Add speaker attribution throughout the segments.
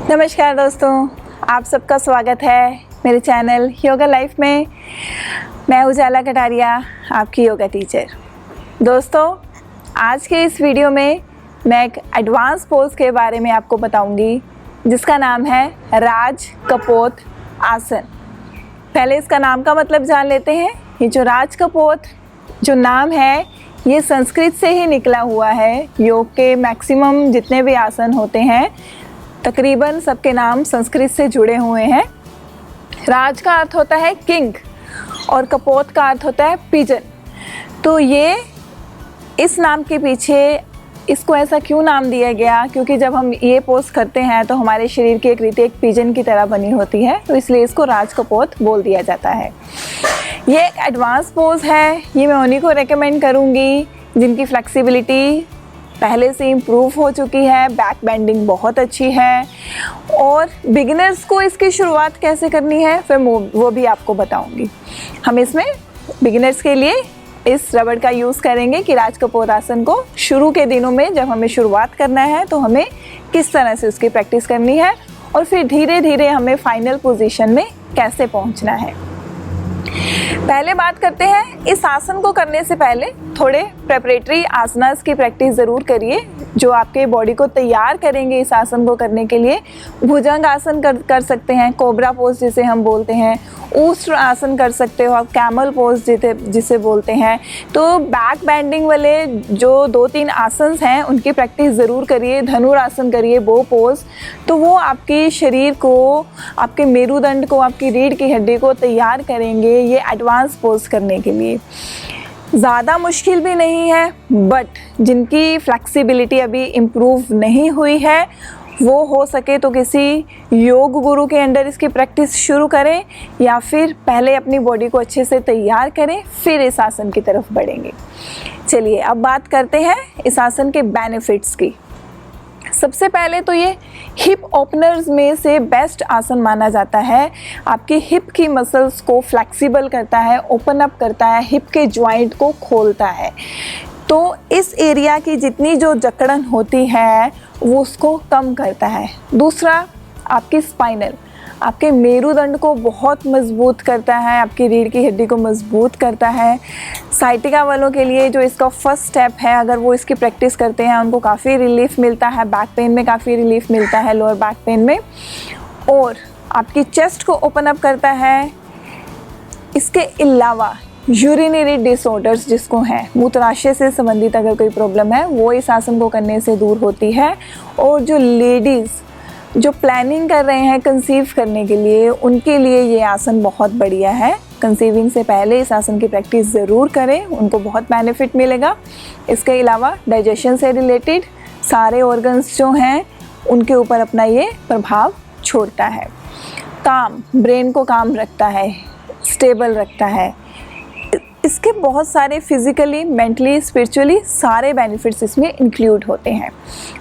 Speaker 1: नमस्कार दोस्तों, आप सबका स्वागत है मेरे चैनल योगा लाइफ में। मैं उजाला कटारिया, आपकी योगा टीचर। दोस्तों, आज के इस वीडियो में मैं एक एडवांस पोज के बारे में आपको बताऊंगी जिसका नाम है राज कपोत आसन। पहले इसका नाम का मतलब जान लेते हैं। ये जो राज कपोत जो नाम है ये संस्कृत से ही निकला हुआ है। योग के मैक्सिमम जितने भी आसन होते हैं तकरीबन सबके नाम संस्कृत से जुड़े हुए हैं। राज का अर्थ होता है किंग और कपोत का अर्थ होता है पिजन। तो ये इस नाम के पीछे इसको ऐसा क्यों नाम दिया गया, क्योंकि जब हम ये पोज करते हैं तो हमारे शरीर की आकृति एक पिजन की तरह बनी होती है, तो इसलिए इसको राज कपोत बोल दिया जाता है। ये एक एडवांस पोज है। ये मैं उन्हीं को रेकमेंड करूँगी जिनकी फ्लेक्सिबिलिटी पहले से इम्प्रूव हो चुकी है, बैक बेंडिंग बहुत अच्छी है। और बिगिनर्स को इसकी शुरुआत कैसे करनी है फिर वो भी आपको बताऊंगी। हम इसमें बिगिनर्स के लिए इस रबड़ का यूज़ करेंगे कि राज कपोत आसन को शुरू के दिनों में जब हमें शुरुआत करना है तो हमें किस तरह से उसकी प्रैक्टिस करनी है और फिर धीरे धीरे हमें फाइनल पोजीशन में कैसे पहुंचना है। पहले बात करते हैं, इस आसन को करने से पहले थोड़े प्रेपरेटरी आसनास की प्रैक्टिस ज़रूर करिए जो आपके बॉडी को तैयार करेंगे इस आसन को करने के लिए। भुजंग आसन कर सकते हैं, कोबरा पोज जिसे हम बोलते हैं, ऊष्ट्र आसन कर सकते हो आप, कैमल पोज जिसे बोलते हैं। तो बैक बेंडिंग वाले जो 2-3 आसन हैं उनकी प्रैक्टिस ज़रूर करिए। धनुरासन करिए, बो पोज, तो वो आपके शरीर को, आपके मेरुदंड को, आपकी रीढ़ की हड्डी को तैयार करेंगे ये एडवांस पोज करने के लिए। ज़्यादा मुश्किल भी नहीं है, बट जिनकी फ्लेक्सिबिलिटी अभी इम्प्रूव नहीं हुई है वो हो सके तो किसी योग गुरु के अंडर इसकी प्रैक्टिस शुरू करें या फिर पहले अपनी बॉडी को अच्छे से तैयार करें फिर इस आसन की तरफ बढ़ेंगे। चलिए अब बात करते हैं इस आसन के बेनिफिट्स की। सबसे पहले तो ये हिप ओपनर्स में से बेस्ट आसन माना जाता है। आपकी हिप की मसल्स को फ्लेक्सिबल करता है, ओपन अप करता है, हिप के जॉइंट को खोलता है। तो इस एरिया की जितनी जो जकड़न होती है वो उसको कम करता है। दूसरा, आपकी स्पाइनल, आपके मेरुदंड को बहुत मजबूत करता है, आपकी रीढ़ की हड्डी को मजबूत करता है। साइटिका वालों के लिए जो इसका फर्स्ट स्टेप है, अगर वो इसकी प्रैक्टिस करते हैं उनको काफ़ी रिलीफ मिलता है, बैक पेन में काफ़ी रिलीफ मिलता है, लोअर बैक पेन में। और आपकी चेस्ट को ओपन अप करता है। इसके अलावा यूरिनरी डिसऑर्डर्स जिसको हैं, मूत्राशय से संबंधित अगर कोई प्रॉब्लम है वो इस आसन को करने से दूर होती है। और जो लेडीज़ जो प्लानिंग कर रहे हैं कंसीव करने के लिए, उनके लिए ये आसन बहुत बढ़िया है। कंसीविंग से पहले इस आसन की प्रैक्टिस ज़रूर करें, उनको बहुत बेनिफिट मिलेगा। इसके अलावा डाइजेशन से रिलेटेड सारे ऑर्गन्स जो हैं उनके ऊपर अपना ये प्रभाव छोड़ता है। काम, ब्रेन को काम रखता है, स्टेबल रखता है। इसके बहुत सारे फिज़िकली, मेंटली, स्पिरिचुअली सारे बेनिफिट्स इसमें इंक्लूड होते हैं।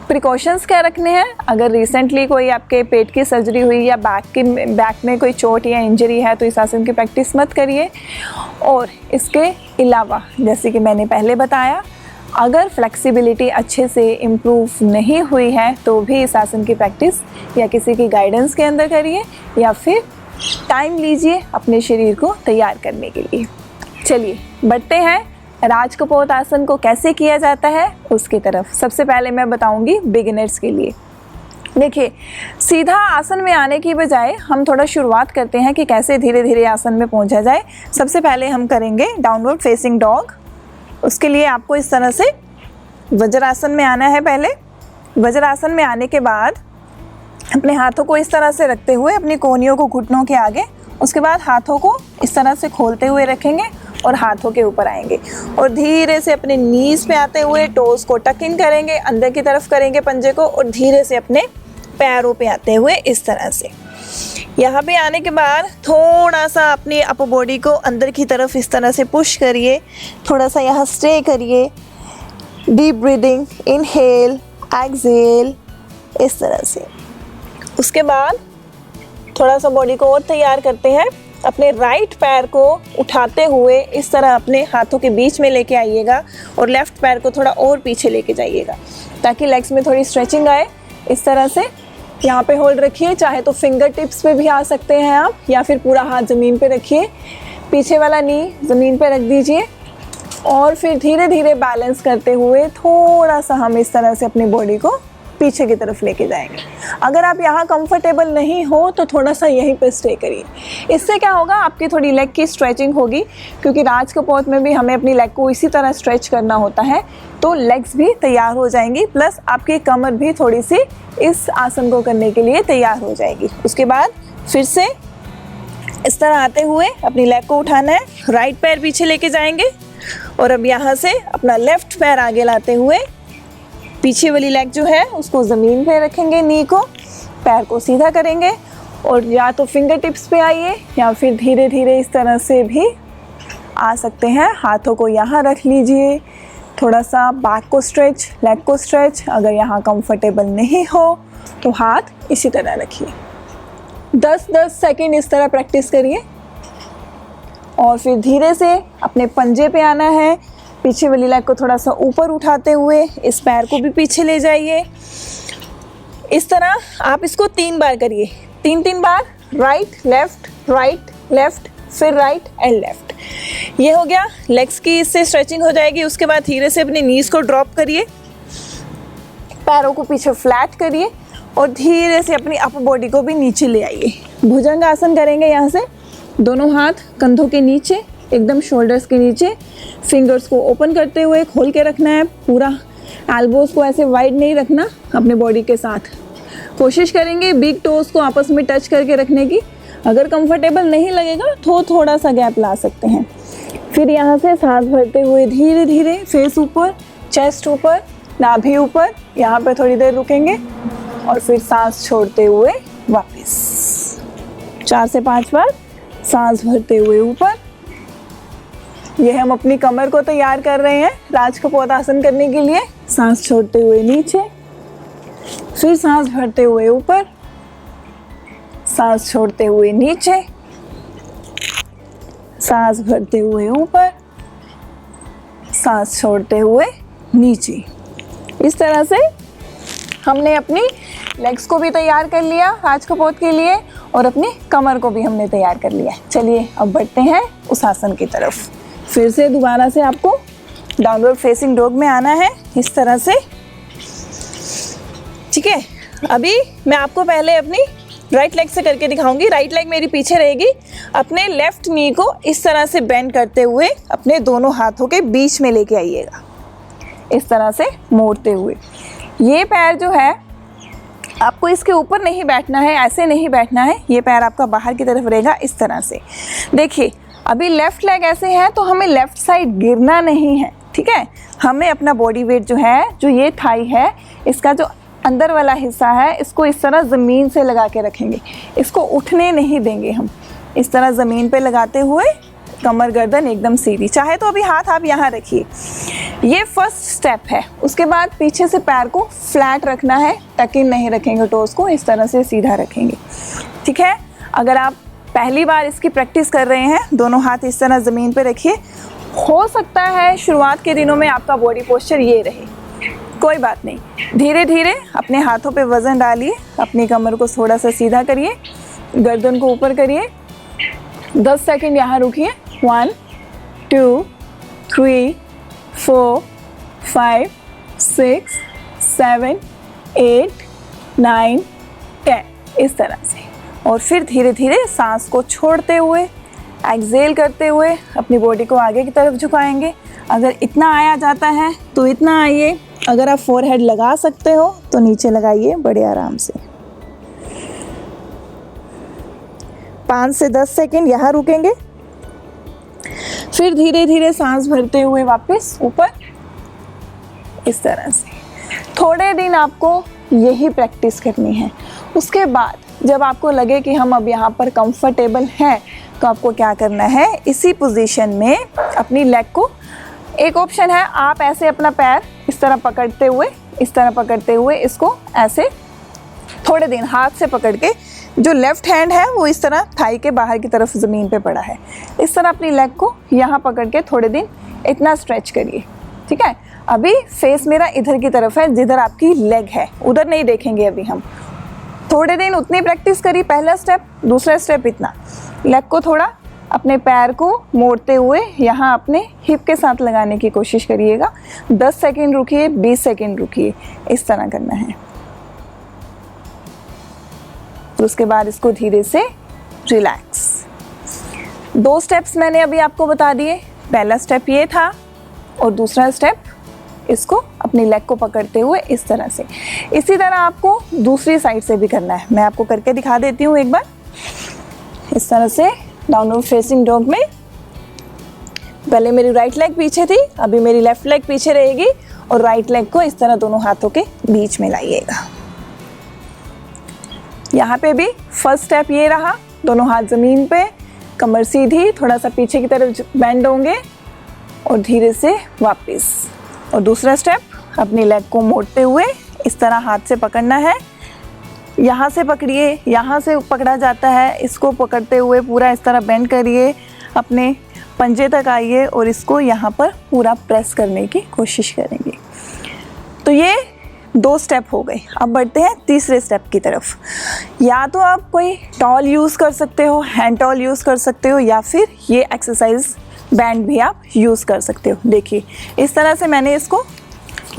Speaker 1: प्रिकॉशंस क्या रखने हैं, अगर रिसेंटली कोई आपके पेट की सर्जरी हुई या बैक में कोई चोट या इंजरी है तो इस आसन की प्रैक्टिस मत करिए। और इसके अलावा जैसे कि मैंने पहले बताया, अगर फ्लेक्सिबिलिटी अच्छे से इम्प्रूव नहीं हुई है तो भी इस आसन की प्रैक्टिस या किसी की गाइडेंस के अंदर करिए या फिर टाइम लीजिए अपने शरीर को तैयार करने के लिए। चलिए बढ़ते हैं राज कपोत आसन को कैसे किया जाता है उसकी तरफ। सबसे पहले मैं बताऊंगी बिगिनर्स के लिए। देखिए, सीधा आसन में आने की बजाय हम थोड़ा शुरुआत करते हैं कि कैसे धीरे धीरे आसन में पहुंचा जाए। सबसे पहले हम करेंगे डाउनवर्ड फेसिंग डॉग। उसके लिए आपको इस तरह से वज्रासन में आना है। पहले वज्रासन में आने के बाद अपने हाथों को इस तरह से रखते हुए अपनी कोहनियों को घुटनों के आगे, उसके बाद हाथों को इस तरह से खोलते हुए रखेंगे और हाथों के ऊपर आएंगे और धीरे से अपने नीज पे आते हुए टोस को टक इन करेंगे, अंदर की तरफ करेंगे पंजे को और धीरे से अपने पैरों पे आते हुए इस तरह से। यहाँ पे आने के बाद थोड़ा सा अपनी अपर बॉडी को अंदर की तरफ इस तरह से पुश करिए, थोड़ा सा यहाँ स्टे करिए। डीप ब्रीदिंग, इनहेल, एक्सहेल, इस तरह से। उसके बाद थोड़ा सा बॉडी को और तैयार करते हैं। अपने राइट पैर को उठाते हुए इस तरह अपने हाथों के बीच में लेके आइएगा और लेफ़्ट पैर को थोड़ा और पीछे लेके जाइएगा ताकि लेग्स में थोड़ी स्ट्रेचिंग आए। इस तरह से यहाँ पे होल्ड रखिए, चाहे तो फिंगर टिप्स पे भी आ सकते हैं आप, या फिर पूरा हाथ ज़मीन पे रखिए, पीछे वाला नी ज़मीन पे रख दीजिए और फिर धीरे धीरे बैलेंस करते हुए थोड़ा सा हम इस तरह से अपनी बॉडी को पीछे की तरफ लेके जाएंगे। अगर आप यहाँ कंफर्टेबल नहीं हो तो थोड़ा सा यहीं पे स्टे करिए। इससे क्या होगा, आपकी थोड़ी लेग की स्ट्रेचिंग होगी, क्योंकि राज कपोत में भी हमें अपनी लेग को इसी तरह स्ट्रेच करना होता है, तो लेग्स भी तैयार हो जाएंगी, प्लस आपकी कमर भी थोड़ी सी इस आसन को करने के लिए तैयार हो जाएगी। उसके बाद फिर से इस तरह आते हुए अपनी लेग को उठाना है, राइट पैर पीछे लेके जाएंगे और अब यहाँ से अपना लेफ्ट पैर आगे लाते हुए पीछे वाली लेग जो है उसको ज़मीन पे रखेंगे, नी को, पैर को सीधा करेंगे और या तो फिंगर टिप्स पे आइए या फिर धीरे धीरे इस तरह से भी आ सकते हैं। हाथों को यहाँ रख लीजिए, थोड़ा सा बैक को स्ट्रेच, लेग को स्ट्रेच। अगर यहाँ कंफर्टेबल नहीं हो तो हाथ इसी तरह रखिए। 10-10 सेकेंड इस तरह प्रैक्टिस करिए और फिर धीरे से अपने पंजे पे आना है। पीछे वाली लेग को थोड़ा सा ऊपर उठाते हुए इस पैर को भी पीछे ले जाइए। इस तरह आप इसको 3 बार करिए, 3-3 बार, राइट लेफ्ट फिर राइट एंड लेफ्ट। ये हो गया, लेग्स की इससे स्ट्रेचिंग हो जाएगी। उसके बाद धीरे से अपनी नीज को ड्रॉप करिए, पैरों को पीछे फ्लैट करिए और धीरे से अपनी अपर बॉडी को भी नीचे ले आइए। भुजंग आसन करेंगे। यहाँ से दोनों हाथ कंधों के नीचे, एकदम शोल्डर्स के नीचे, फिंगर्स को ओपन करते हुए खोल के रखना है। पूरा एल्बोज को ऐसे वाइड नहीं रखना, अपने बॉडी के साथ कोशिश करेंगे बिग टोज को आपस में टच करके रखने की। अगर कंफर्टेबल नहीं लगेगा तो थोड़ा सा गैप ला सकते हैं। फिर यहाँ से सांस भरते हुए धीरे धीरे फेस ऊपर, चेस्ट ऊपर, नाभि ऊपर, यहाँ पे थोड़ी देर रुकेंगे और फिर सांस छोड़ते हुए वापस 4 से 5 बार सांस भरते हुए ऊपर। ये हम अपनी कमर को तैयार कर रहे हैं राज कपोत आसन करने के लिए। सांस छोड़ते हुए नीचे, फिर सांस भरते हुए ऊपर, सांस छोड़ते हुए नीचे, सांस भरते हुए ऊपर, सांस छोड़ते हुए नीचे। इस तरह से हमने अपनी लेग्स को भी तैयार कर लिया राज कपोत के लिए और अपनी कमर को भी हमने तैयार कर लिया। चलिए अब बढ़ते हैं उस आसन की तरफ। फिर से दोबारा से आपको डाउनवर्ड फेसिंग डॉग में आना है, इस तरह से, ठीक है। अभी मैं आपको पहले अपनी राइट लेग से करके दिखाऊंगी। राइट लेग मेरी पीछे रहेगी। अपने लेफ्ट नी को इस तरह से बेंड करते हुए अपने दोनों हाथों के बीच में लेके आइएगा, इस तरह से मोड़ते हुए। ये पैर जो है आपको इसके ऊपर नहीं बैठना है, ऐसे नहीं बैठना है, ये पैर आपका बाहर की तरफ रहेगा इस तरह से। देखिए अभी लेफ्ट लेग ऐसे है तो हमें लेफ्ट साइड गिरना नहीं है, ठीक है। हमें अपना बॉडी वेट जो है, जो ये थाई है, इसका जो अंदर वाला हिस्सा है, इसको इस तरह ज़मीन से लगा के रखेंगे, इसको उठने नहीं देंगे हम। इस तरह ज़मीन पे लगाते हुए कमर गर्दन एकदम सीधी। चाहे तो अभी हाथ आप यहाँ रखिए, ये फर्स्ट स्टेप है। उसके बाद पीछे से पैर को फ्लैट रखना है, टक इन नहीं रखेंगे, टोस को इस तरह से सीधा रखेंगे, ठीक है। अगर आप पहली बार इसकी प्रैक्टिस कर रहे हैं, दोनों हाथ इस तरह ज़मीन पे रखिए। हो सकता है शुरुआत के दिनों में आपका बॉडी पोस्चर ये रहे, कोई बात नहीं। धीरे धीरे अपने हाथों पे वज़न डालिए, अपनी कमर को थोड़ा सा सीधा करिए, गर्दन को ऊपर करिए, 10 सेकंड यहाँ रुकिए। 1 2 3 4 5 6 7 8 9 10, इस तरह से। और फिर धीरे धीरे सांस को छोड़ते हुए, एक्सहेल करते हुए अपनी बॉडी को आगे की तरफ झुकाएंगे। अगर इतना आया जाता है तो इतना आइए। अगर आप फोरहेड लगा सकते हो तो नीचे लगाइए बड़े आराम से। 5 से 10 सेकंड यहाँ रुकेंगे, फिर धीरे धीरे सांस भरते हुए वापस ऊपर, इस तरह से। थोड़े दिन आपको यही प्रैक्टिस करनी है। उसके बाद जब आपको लगे कि हम अब यहाँ पर कंफर्टेबल हैं तो आपको क्या करना है, इसी पोजीशन में अपनी लेग को, एक ऑप्शन है आप ऐसे अपना पैर इस तरह पकड़ते हुए, इस तरह पकड़ते हुए इसको ऐसे थोड़े दिन हाथ से पकड़ के, जो लेफ़्ट हैंड है वो इस तरह थाई के बाहर की तरफ ज़मीन पे पड़ा है, इस तरह अपनी लेग को यहाँ पकड़ के थोड़े दिन इतना स्ट्रेच करिए, ठीक है। अभी फेस मेरा इधर की तरफ है जिधर आपकी लेग है, उधर नहीं देखेंगे अभी हम। थोड़े दिन उतनी प्रैक्टिस करी, पहला स्टेप, दूसरा स्टेप इतना। लेग को थोड़ा अपने पैर को मोड़ते हुए यहाँ अपने हिप के साथ लगाने की कोशिश करिएगा। 10 सेकेंड रुकिए, 20 सेकेंड रुकिए, इस तरह करना है। उसके बाद इसको धीरे से रिलैक्स। 2 स्टेप्स मैंने अभी आपको बता दिए। पहला स्टेप ये था और दूसरा स्टेप इसको अपनी लेग को पकड़ते हुए इस तरह से। इसी तरह आपको दूसरी साइड से भी करना है। मैं आपको करके दिखा देती हूँ एक बार। इस तरह से डाउनवर्ड फेसिंग डॉग में पहले मेरी राइट लेग पीछे थी, अभी मेरी लेफ्ट लेग पीछे रहेगी और राइट लेग को इस तरह दोनों हाथों के बीच में लाइएगा। यहाँ पे भी फर्स्ट स्टेप ये रहा, दोनों हाथ ज़मीन पे, कमर सीधी, थोड़ा सा पीछे की तरफ बेंड होंगे और धीरे से वापस। और दूसरा स्टेप अपनी लेग को मोड़ते हुए इस तरह हाथ से पकड़ना है। यहाँ से पकड़िए, यहाँ से पकड़ा जाता है, इसको पकड़ते हुए पूरा इस तरह बेंड करिए, अपने पंजे तक आइए और इसको यहाँ पर पूरा प्रेस करने की कोशिश करेंगे। तो ये 2 स्टेप हो गए। अब बढ़ते हैं तीसरे स्टेप की तरफ। या तो आप कोई टॉल यूज़ कर सकते हो, हैंड टॉल यूज़ कर सकते हो, या फिर ये एक्सरसाइज बैंड भी आप यूज़ कर सकते हो। देखिए इस तरह से मैंने इसको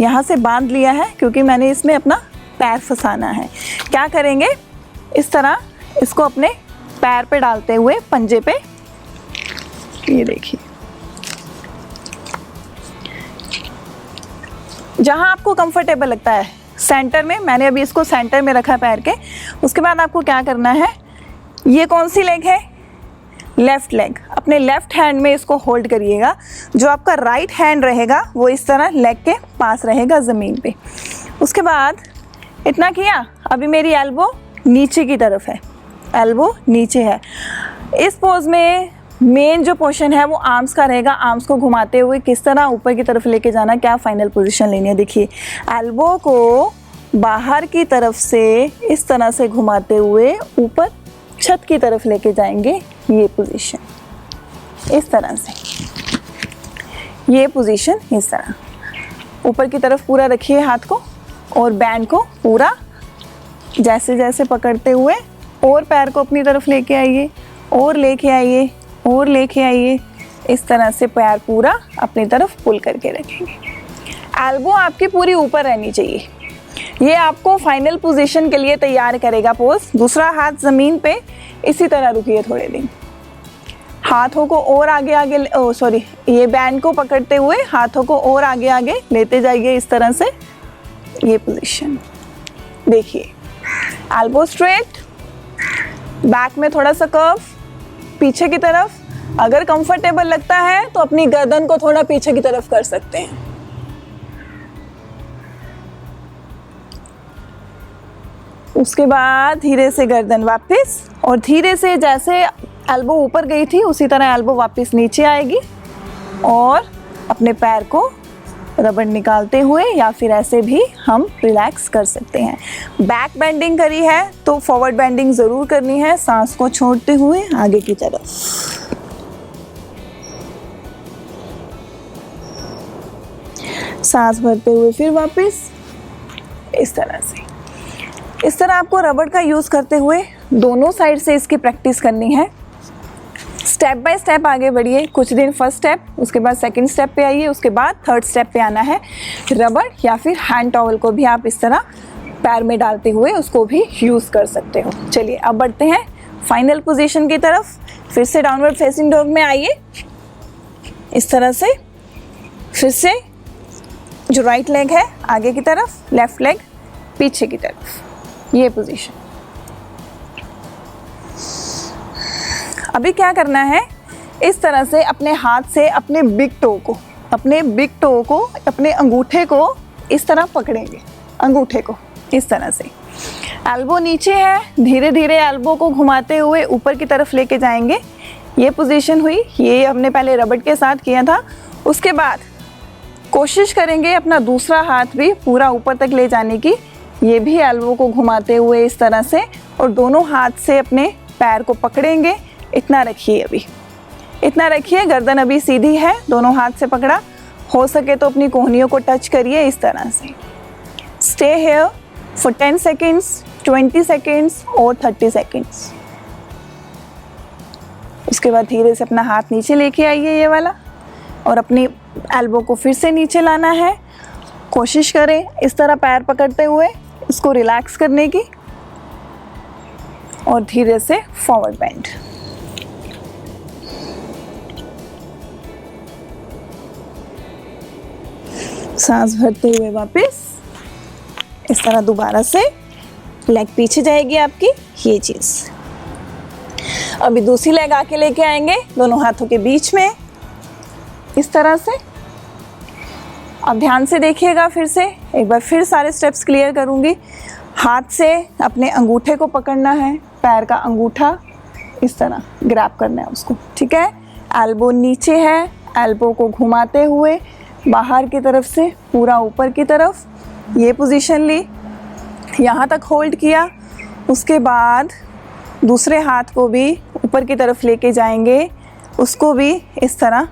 Speaker 1: यहाँ से बांध लिया है क्योंकि मैंने इसमें अपना पैर फंसाना है। क्या करेंगे, इस तरह इसको अपने पैर पे डालते हुए पंजे पे, ये देखिए जहाँ आपको कंफर्टेबल लगता है सेंटर में। मैंने अभी इसको सेंटर में रखा पैर के। उसके बाद आपको क्या करना है, ये कौन सी लेग है, लेफ़्ट लेग। अपने लेफ़्ट हैंड में इसको होल्ड करिएगा। जो आपका राइट हैंड रहेगा वो इस तरह लेग के पास रहेगा ज़मीन पे। उसके बाद इतना किया, अभी मेरी एल्बो नीचे की तरफ है, एल्बो नीचे है। इस पोज में मेन जो पोर्शन है वो आर्म्स का रहेगा। आर्म्स को घुमाते हुए किस तरह ऊपर की तरफ लेके जाना, क्या फाइनल पोजीशन लेनी है। देखिए एल्बो को बाहर की तरफ से इस तरह से घुमाते हुए ऊपर छत की तरफ लेके जाएंगे, ये पोजीशन इस तरह से, ये पोजीशन इस तरह ऊपर की तरफ पूरा रखिए हाथ को और बैंड को पूरा जैसे जैसे पकड़ते हुए और पैर को अपनी तरफ लेके आइए और लेके आइए और लेके आइए। इस तरह से पैर पूरा अपनी तरफ पुल करके रखेंगे। एल्बो आपकी पूरी ऊपर रहनी चाहिए। ये आपको फाइनल पोजीशन के लिए तैयार करेगा पोज। दूसरा हाथ ज़मीन पे इसी तरह रुकिए थोड़े दिन, हाथों को और आगे आगे, ये बैंड को पकड़ते हुए हाथों को और आगे आगे लेते जाइए इस तरह से, ये पोजीशन। देखिए एल्बो स्ट्रेट, बैक में थोड़ा सा कर्व पीछे की तरफ। अगर कंफर्टेबल लगता है तो अपनी गर्दन को थोड़ा पीछे की तरफ कर सकते हैं। उसके बाद धीरे से गर्दन वापस और धीरे से जैसे एल्बो ऊपर गई थी उसी तरह एल्बो वापस नीचे आएगी और अपने पैर को रबड़ निकालते हुए या फिर ऐसे भी हम रिलैक्स कर सकते हैं। बैक बेंडिंग करी है तो फॉरवर्ड बेंडिंग ज़रूर करनी है, सांस को छोड़ते हुए आगे की तरफ। सांस भरते हुए फिर वापस इस तरह से। इस तरह आपको रबड़ का यूज़ करते हुए दोनों साइड से इसकी प्रैक्टिस करनी है। स्टेप बाय स्टेप आगे बढ़िए। कुछ दिन फर्स्ट स्टेप, उसके बाद सेकंड स्टेप पे आइए, उसके बाद थर्ड स्टेप पे आना है। रबड़ या फिर हैंड टॉवल को भी आप इस तरह पैर में डालते हुए उसको भी यूज़ कर सकते हो। चलिए अब बढ़ते हैं फाइनल पोजीशन की तरफ। फिर से डाउनवर्ड फेसिंग डॉग में आइए इस तरह से। फिर से जो राइट लेग है आगे की तरफ, लेफ्ट लेग पीछे की तरफ, ये पोजीशन। अभी क्या करना है, इस तरह से अपने हाथ से अपने बिग टो को, अपने अंगूठे को इस तरह पकड़ेंगे, अंगूठे को इस तरह से। एल्बो नीचे है, धीरे धीरे एल्बो को घुमाते हुए ऊपर की तरफ लेके जाएंगे। ये पोजीशन हुई, ये हमने पहले रबड़ के साथ किया था। उसके बाद कोशिश करेंगे अपना दूसरा हाथ भी पूरा ऊपर तक ले जाने की। ये भी एल्बो को घुमाते हुए इस तरह से और दोनों हाथ से अपने पैर को पकड़ेंगे। इतना रखिए, अभी इतना रखिए। गर्दन अभी सीधी है, दोनों हाथ से पकड़ा। हो सके तो अपनी कोहनियों को टच करिए इस तरह से। Stay here for 10 seconds, 20 seconds और 30 सेकेंड्स। उसके बाद धीरे से अपना हाथ नीचे लेके आइए ये वाला, और अपनी एल्बो को फिर से नीचे लाना है। कोशिश करें इस तरह पैर पकड़ते हुए इसको रिलैक्स करने की, और धीरे से फॉरवर्ड बेंड। सांस भरते हुए वापस इस तरह दोबारा से लेग पीछे जाएगी आपकी, ये चीज। अभी दूसरी लेग आके लेके आएंगे दोनों हाथों के बीच में इस तरह से। अब ध्यान से देखिएगा, फिर से एक बार फिर सारे स्टेप्स क्लियर करूंगी। हाथ से अपने अंगूठे को पकड़ना है, पैर का अंगूठा इस तरह ग्रैब करना है उसको, ठीक है। एल्बो नीचे है, एल्बो को घुमाते हुए बाहर की तरफ से पूरा ऊपर की तरफ, ये पोजीशन ली, यहाँ तक होल्ड किया। उसके बाद दूसरे हाथ को भी ऊपर की तरफ लेके जाएंगे, उसको भी इस तरह,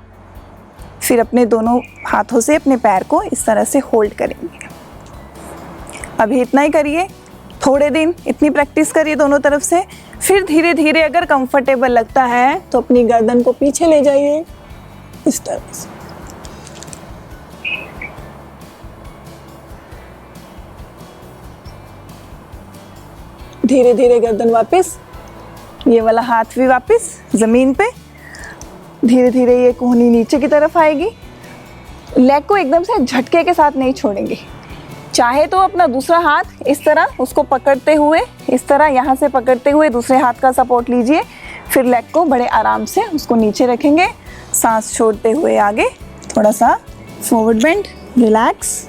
Speaker 1: फिर अपने दोनों हाथों से अपने पैर को इस तरह से होल्ड करेंगे। अभी इतना ही करिए, थोड़े दिन इतनी प्रैक्टिस करिए दोनों तरफ से। फिर धीरे धीरे अगर कंफर्टेबल लगता है तो अपनी गर्दन को पीछे ले जाइए इस तरह से। धीरे धीरे गर्दन वापस, ये वाला हाथ भी वापस ज़मीन पे। धीरे धीरे ये कोहनी नीचे की तरफ आएगी। लेग को एकदम से झटके के साथ नहीं छोड़ेंगे। चाहे तो अपना दूसरा हाथ इस तरह उसको पकड़ते हुए, इस तरह यहाँ से पकड़ते हुए दूसरे हाथ का सपोर्ट लीजिए, फिर लेग को बड़े आराम से उसको नीचे रखेंगे। सांस छोड़ते हुए आगे थोड़ा सा forward bend, relax.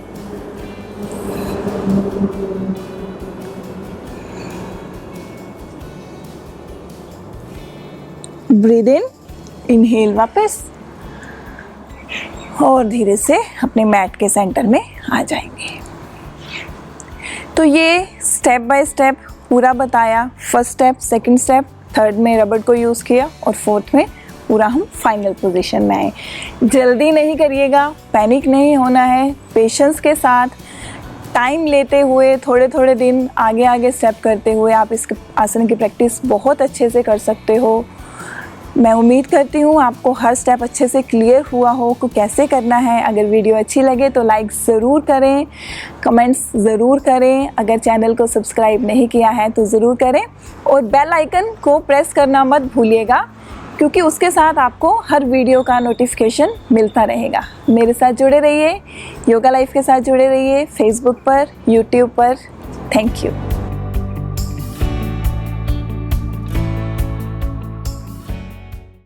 Speaker 1: Breathe in, inhale वापस, और धीरे से अपने मैट के सेंटर में आ जाएंगे। तो ये स्टेप बाय स्टेप पूरा बताया। First step, second step, third में रबड़ को यूज़ किया, और फोर्थ में पूरा हम फाइनल पोजीशन में आए। जल्दी नहीं करिएगा, पैनिक नहीं होना है, पेशेंस के साथ टाइम लेते हुए थोड़े थोड़े दिन आगे आगे स्टेप करते हुए आप इस आसन की प्रैक्टिस बहुत अच्छे से कर सकते हो। मैं उम्मीद करती हूँ आपको हर स्टेप अच्छे से क्लियर हुआ हो कि कैसे करना है। अगर वीडियो अच्छी लगे तो लाइक ज़रूर करें, कमेंट्स ज़रूर करें। अगर चैनल को सब्सक्राइब नहीं किया है तो ज़रूर करें, और बेल आइकन को प्रेस करना मत भूलिएगा, क्योंकि उसके साथ आपको हर वीडियो का नोटिफिकेशन मिलता रहेगा। मेरे साथ जुड़े रहिए, योगा लाइफ के साथ जुड़े रहिए, फेसबुक पर, यूट्यूब पर। Thank you.